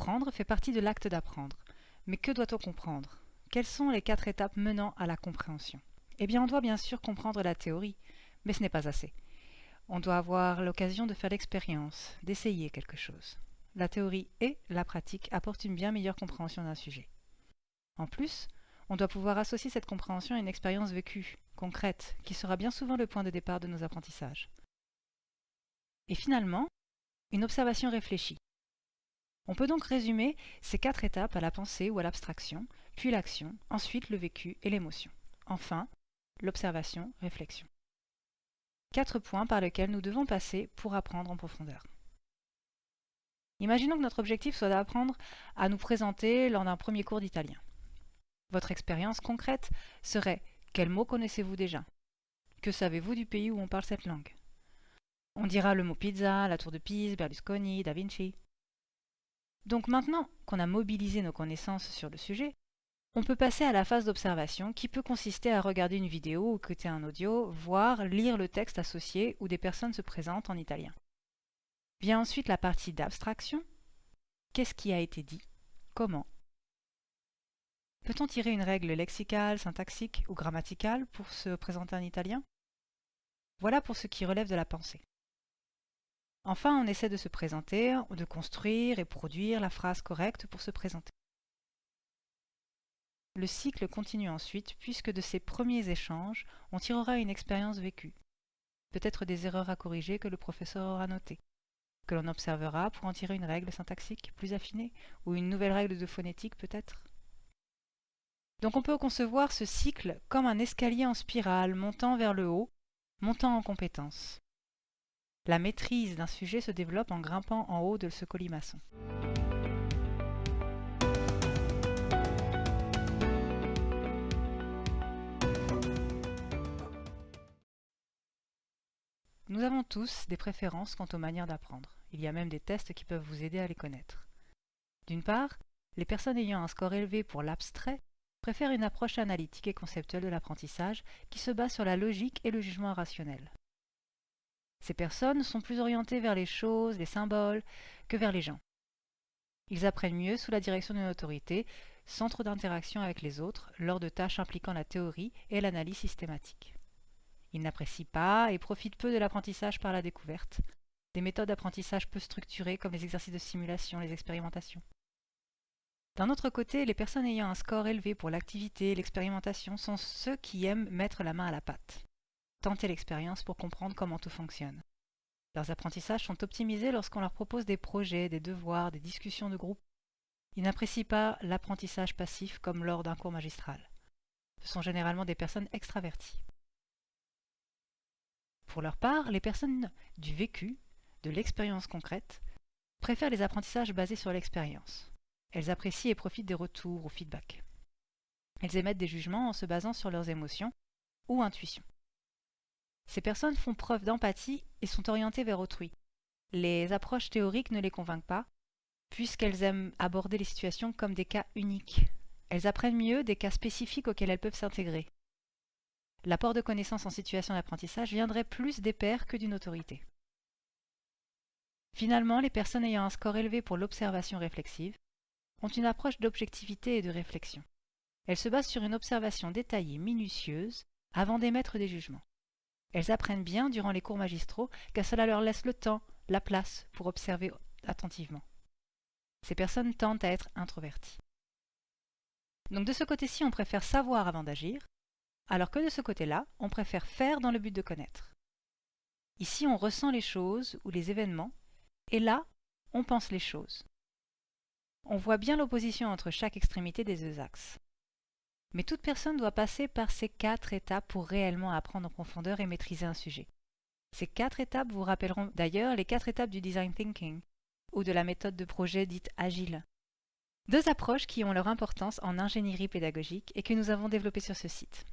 Comprendre fait partie de l'acte d'apprendre. Mais que doit-on comprendre? Quelles sont les 4 étapes menant à la compréhension? Eh bien, on doit bien sûr comprendre la théorie, mais ce n'est pas assez. On doit avoir l'occasion de faire l'expérience, d'essayer quelque chose. La théorie et la pratique apportent une bien meilleure compréhension d'un sujet. En plus, on doit pouvoir associer cette compréhension à une expérience vécue, concrète, qui sera bien souvent le point de départ de nos apprentissages. Et finalement, une observation réfléchie. On peut donc résumer ces 4 étapes à la pensée ou à l'abstraction, puis l'action, ensuite le vécu et l'émotion. Enfin, l'observation, réflexion. 4 points par lesquels nous devons passer pour apprendre en profondeur. Imaginons que notre objectif soit d'apprendre à nous présenter lors d'un premier cours d'italien. Votre expérience concrète serait: quels mots connaissez-vous déjà? Que savez-vous du pays où on parle cette langue? On dira le mot pizza, la tour de Pise, Berlusconi, Da Vinci. Donc maintenant qu'on a mobilisé nos connaissances sur le sujet, on peut passer à la phase d'observation qui peut consister à regarder une vidéo ou écouter un audio, voire lire le texte associé où des personnes se présentent en italien. Vient ensuite la partie d'abstraction. Qu'est-ce qui a été dit? Comment? Peut-on tirer une règle lexicale, syntaxique ou grammaticale pour se présenter en italien? Voilà pour ce qui relève de la pensée. Enfin, on essaie de se présenter, de construire et produire la phrase correcte pour se présenter. Le cycle continue ensuite puisque de ces premiers échanges, on tirera une expérience vécue, peut-être des erreurs à corriger que le professeur aura notées, que l'on observera pour en tirer une règle syntaxique plus affinée ou une nouvelle règle de phonétique peut-être. Donc on peut concevoir ce cycle comme un escalier en spirale montant vers le haut, montant en compétences. La maîtrise d'un sujet se développe en grimpant en haut de ce colimaçon. Nous avons tous des préférences quant aux manières d'apprendre. Il y a même des tests qui peuvent vous aider à les connaître. D'une part, les personnes ayant un score élevé pour l'abstrait préfèrent une approche analytique et conceptuelle de l'apprentissage qui se base sur la logique et le jugement rationnel. Ces personnes sont plus orientées vers les choses, les symboles, que vers les gens. Ils apprennent mieux sous la direction d'une autorité, sans trop d'interaction avec les autres, lors de tâches impliquant la théorie et l'analyse systématique. Ils n'apprécient pas et profitent peu de l'apprentissage par la découverte, des méthodes d'apprentissage peu structurées comme les exercices de simulation, les expérimentations. D'un autre côté, les personnes ayant un score élevé pour l'activité et l'expérimentation sont ceux qui aiment mettre la main à la pâte, tenter l'expérience pour comprendre comment tout fonctionne. Leurs apprentissages sont optimisés lorsqu'on leur propose des projets, des devoirs, des discussions de groupe. Ils n'apprécient pas l'apprentissage passif comme lors d'un cours magistral. Ce sont généralement des personnes extraverties. Pour leur part, les personnes du vécu, de l'expérience concrète, préfèrent les apprentissages basés sur l'expérience. Elles apprécient et profitent des retours ou feedback. Elles émettent des jugements en se basant sur leurs émotions ou intuitions. Ces personnes font preuve d'empathie et sont orientées vers autrui. Les approches théoriques ne les convainquent pas, puisqu'elles aiment aborder les situations comme des cas uniques. Elles apprennent mieux des cas spécifiques auxquels elles peuvent s'intégrer. L'apport de connaissances en situation d'apprentissage viendrait plus des pairs que d'une autorité. Finalement, les personnes ayant un score élevé pour l'observation réflexive ont une approche d'objectivité et de réflexion. Elles se basent sur une observation détaillée, minutieuse, avant d'émettre des jugements. Elles apprennent bien durant les cours magistraux car cela leur laisse le temps, la place pour observer attentivement. Ces personnes tendent à être introverties. Donc de ce côté-ci, on préfère savoir avant d'agir, alors que de ce côté-là, on préfère faire dans le but de connaître. Ici, on ressent les choses ou les événements, et là, on pense les choses. On voit bien l'opposition entre chaque extrémité des deux axes. Mais toute personne doit passer par ces 4 étapes pour réellement apprendre en profondeur et maîtriser un sujet. Ces 4 étapes vous rappelleront d'ailleurs les 4 étapes du design thinking, ou de la méthode de projet dite agile. 2 approches qui ont leur importance en ingénierie pédagogique et que nous avons développées sur ce site.